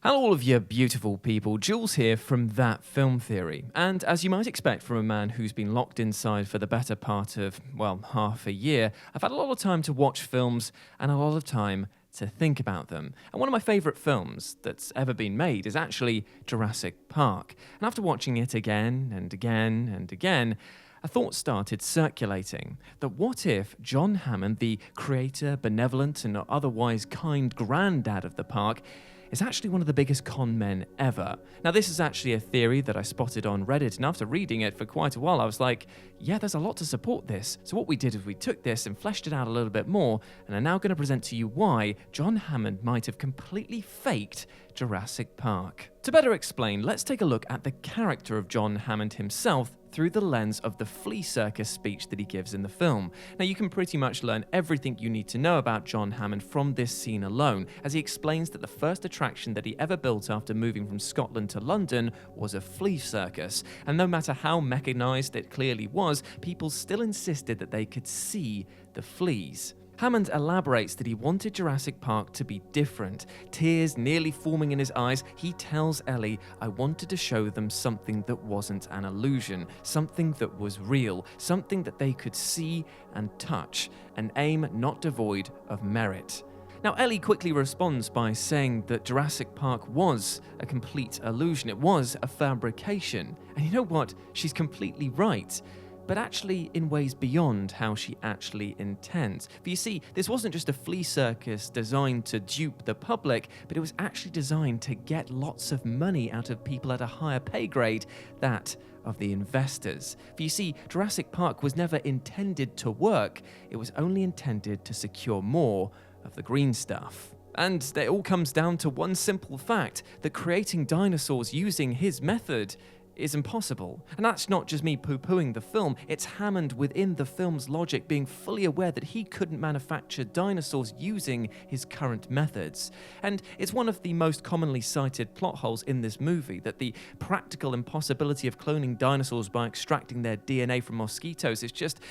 Hello all of you beautiful people, Jules here from That Film Theory. And as you might expect from a man who's been locked inside for the better part of, well, half a year, I've had a lot of time to watch films and a lot of time to think about them. And one of my favourite films that's ever been made is actually Jurassic Park. And after watching it again and again and again, a thought started circulating that what if John Hammond, the creator, benevolent and otherwise kind granddad of the park, is actually one of the biggest con men ever. Now, this is actually a theory that I spotted on Reddit, and after reading it for quite a while, I was like, yeah, there's a lot to support this. So what we did is we took this and fleshed it out a little bit more, and I'm now going to present to you why John Hammond might have completely faked Jurassic Park. To better explain, let's take a look at the character of John Hammond himself through the lens of the flea circus speech that he gives in the film. Now, you can pretty much learn everything you need to know about John Hammond from this scene alone, as he explains that the first attraction that he ever built after moving from Scotland to London was a flea circus, and no matter how mechanized it clearly was, people still insisted that they could see the fleas. Hammond elaborates that he wanted Jurassic Park to be different. Tears nearly forming in his eyes, he tells Ellie, I wanted to show them something that wasn't an illusion, something that was real, something that they could see and touch, an aim not devoid of merit. Now, Ellie quickly responds by saying that Jurassic Park was a complete illusion. It was a fabrication. And you know what? She's completely right. But actually in ways beyond how she actually intends. For you see, this wasn't just a flea circus designed to dupe the public, but it was actually designed to get lots of money out of people at a higher pay grade, that of the investors. For you see, Jurassic Park was never intended to work, it was only intended to secure more of the green stuff. And it all comes down to one simple fact, that creating dinosaurs using his method is impossible. And that's not just me poo-pooing the film, it's Hammond within the film's logic being fully aware that he couldn't manufacture dinosaurs using his current methods. And it's one of the most commonly cited plot holes in this movie, that the practical impossibility of cloning dinosaurs by extracting their DNA from mosquitoes is just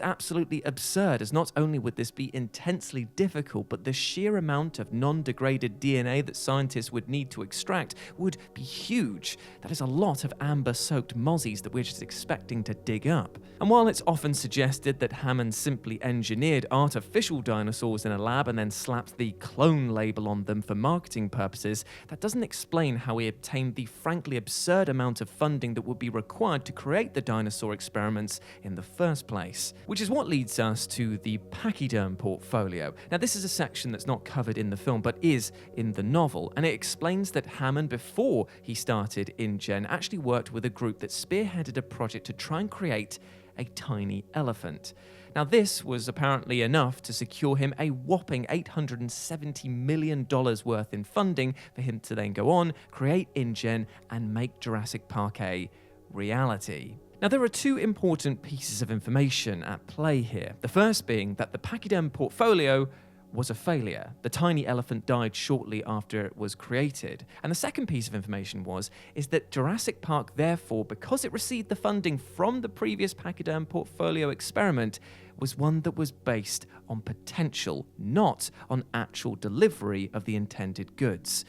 absolutely absurd, as not only would this be intensely difficult, but the sheer amount of non-degraded DNA that scientists would need to extract would be huge. That is a lot of amber-soaked mozzies that we're just expecting to dig up. And while it's often suggested that Hammond simply engineered artificial dinosaurs in a lab and then slapped the clone label on them for marketing purposes, that doesn't explain how he obtained the frankly absurd amount of funding that would be required to create the dinosaur experiments in the first place. Which is what leads us to the pachyderm portfolio. Now, this is a section that's not covered in the film, but is in the novel, and it explains that Hammond, before he started InGen, actually worked with a group that spearheaded a project to try and create a tiny elephant. Now, this was apparently enough to secure him a whopping $870 million worth in funding for him to then go on, create InGen, and make Jurassic Park a reality. Now, there are two important pieces of information at play here. The first being that the pachyderm portfolio was a failure. The tiny elephant died shortly after it was created. And the second piece of information is that Jurassic Park, therefore, because it received the funding from the previous pachyderm portfolio experiment, was one that was based on potential, not on actual delivery of the intended goods.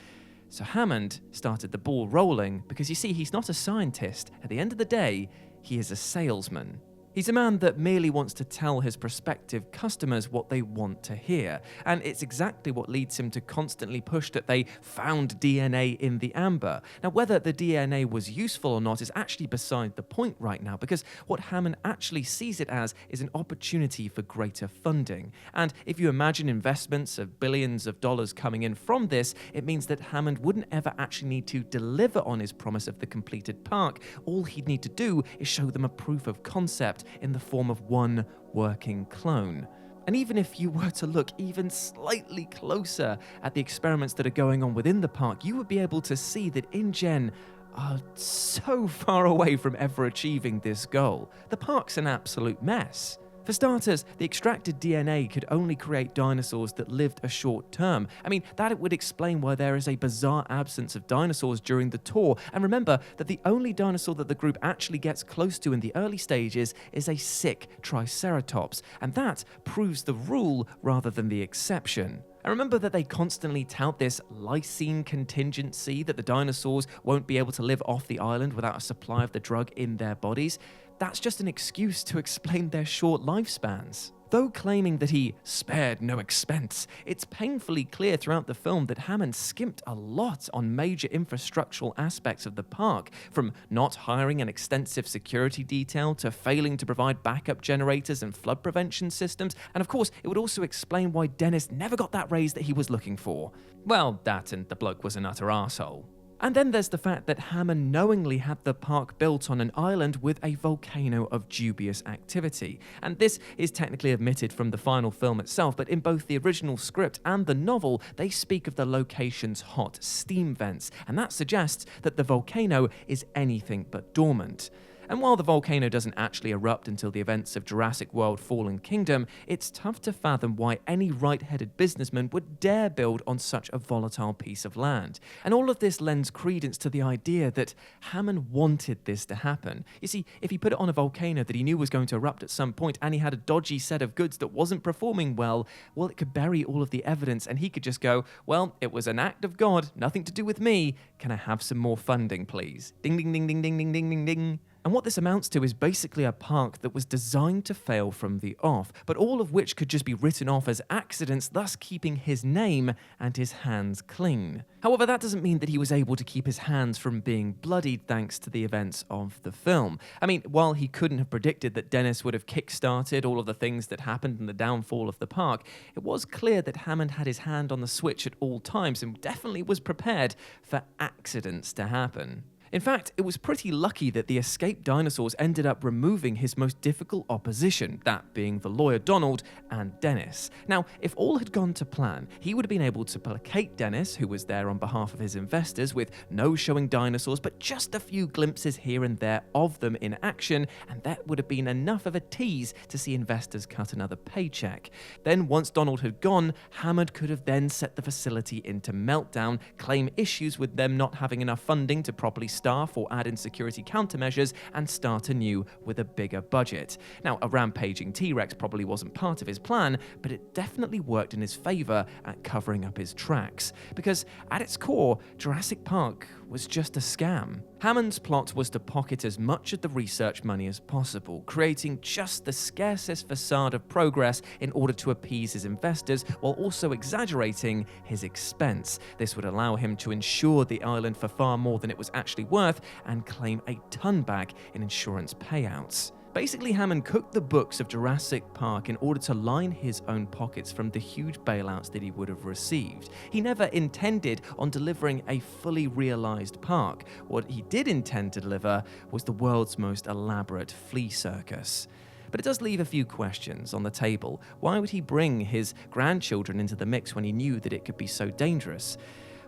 So Hammond started the ball rolling because, you see, he's not a scientist. At the end of the day, he is a salesman. He's a man that merely wants to tell his prospective customers what they want to hear, and it's exactly what leads him to constantly push that they found DNA in the amber. Now, whether the DNA was useful or not is actually beside the point right now, because what Hammond actually sees it as is an opportunity for greater funding. And if you imagine investments of billions of dollars coming in from this, it means that Hammond wouldn't ever actually need to deliver on his promise of the completed park. All he'd need to do is show them a proof of concept in the form of one working clone. And even if you were to look even slightly closer at the experiments that are going on within the park, you would be able to see that InGen are so far away from ever achieving this goal. The park's an absolute mess. For starters, the extracted DNA could only create dinosaurs that lived a short term. I mean, that would explain why there is a bizarre absence of dinosaurs during the tour. And remember that the only dinosaur that the group actually gets close to in the early stages is a sick Triceratops. And that proves the rule rather than the exception. I remember that they constantly tout this lysine contingency, that the dinosaurs won't be able to live off the island without a supply of the drug in their bodies. That's just an excuse to explain their short lifespans. Though claiming that he spared no expense, it's painfully clear throughout the film that Hammond skimped a lot on major infrastructural aspects of the park, from not hiring an extensive security detail to failing to provide backup generators and flood prevention systems, and of course, it would also explain why Dennis never got that raise that he was looking for. Well, that and the bloke was an utter arsehole. And then there's the fact that Hammond knowingly had the park built on an island with a volcano of dubious activity. And this is technically omitted from the final film itself, but in both the original script and the novel, they speak of the location's hot steam vents, and that suggests that the volcano is anything but dormant. And while the volcano doesn't actually erupt until the events of Jurassic World Fallen Kingdom, it's tough to fathom why any right-headed businessman would dare build on such a volatile piece of land. And all of this lends credence to the idea that Hammond wanted this to happen. You see, if he put it on a volcano that he knew was going to erupt at some point and he had a dodgy set of goods that wasn't performing well, it could bury all of the evidence and he could just go, well, it was an act of God, nothing to do with me. Can I have some more funding, please? Ding, ding, ding, ding, ding, ding, ding, ding, ding. And what this amounts to is basically a park that was designed to fail from the off, but all of which could just be written off as accidents, thus keeping his name and his hands clean. However, that doesn't mean that he was able to keep his hands from being bloodied thanks to the events of the film. I mean, while he couldn't have predicted that Dennis would have kick-started all of the things that happened in the downfall of the park, it was clear that Hammond had his hand on the switch at all times and definitely was prepared for accidents to happen. In fact, it was pretty lucky that the escaped dinosaurs ended up removing his most difficult opposition, that being the lawyer Donald and Dennis. Now, if all had gone to plan, he would have been able to placate Dennis, who was there on behalf of his investors, with no showing dinosaurs, but just a few glimpses here and there of them in action, and that would have been enough of a tease to see investors cut another paycheck. Then, once Donald had gone, Hammond could have then set the facility into meltdown, claim issues with them not having enough funding to properly staff or add in security countermeasures, and start anew with a bigger budget. Now, a rampaging T-Rex probably wasn't part of his plan, but it definitely worked in his favour at covering up his tracks. Because at its core, Jurassic Park was just a scam. Hammond's plot was to pocket as much of the research money as possible, creating just the scarcest facade of progress in order to appease his investors, while also exaggerating his expense. This would allow him to insure the island for far more than it was actually worth and claim a ton back in insurance payouts. Basically, Hammond cooked the books of Jurassic Park in order to line his own pockets from the huge bailouts that he would have received. He never intended on delivering a fully realized park. What he did intend to deliver was the world's most elaborate flea circus. But it does leave a few questions on the table. Why would he bring his grandchildren into the mix when he knew that it could be so dangerous?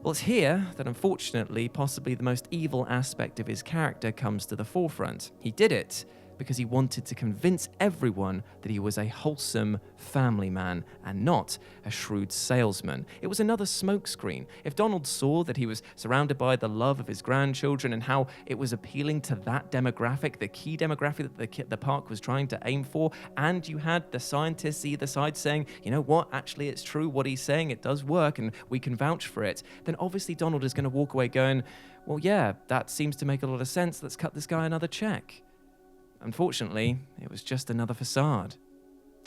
Well, it's here that unfortunately, possibly the most evil aspect of his character comes to the forefront. He did it because he wanted to convince everyone that he was a wholesome family man and not a shrewd salesman. It was another smokescreen. If Donald saw that he was surrounded by the love of his grandchildren and how it was appealing to that demographic, the key demographic that the park was trying to aim for, and you had the scientists either side saying, you know what, actually it's true what he's saying, it does work and we can vouch for it, then obviously Donald is going to walk away going, well, yeah, that seems to make a lot of sense, let's cut this guy another check. Unfortunately, it was just another facade.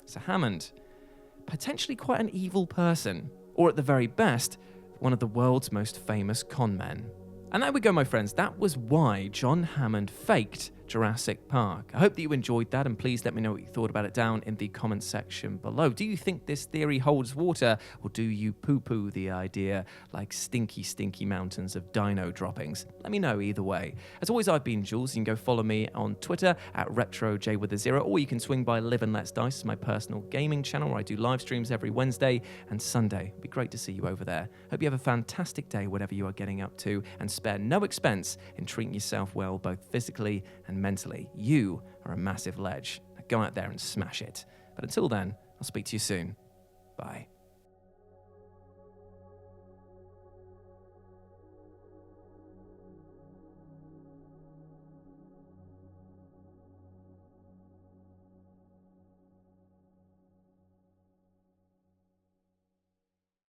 So Hammond, potentially quite an evil person, or at the very best, one of the world's most famous con men. And there we go, my friends. That was why John Hammond faked Jurassic Park. I hope that you enjoyed that, and please let me know what you thought about it down in the comments section below. Do you think this theory holds water, or do you poo-poo the idea like stinky, stinky mountains of dino droppings? Let me know either way. As always, I've been Jules. You can go follow me on Twitter at RetroJ0, or you can swing by Live and Let's Dice, my personal gaming channel where I do live streams every Wednesday and Sunday. It'd be great to see you over there. Hope you have a fantastic day, whatever you are getting up to, and spare no expense in treating yourself well, both physically and mentally. You are a massive ledge. Now go out there and smash it. But until then, I'll speak to you soon. Bye.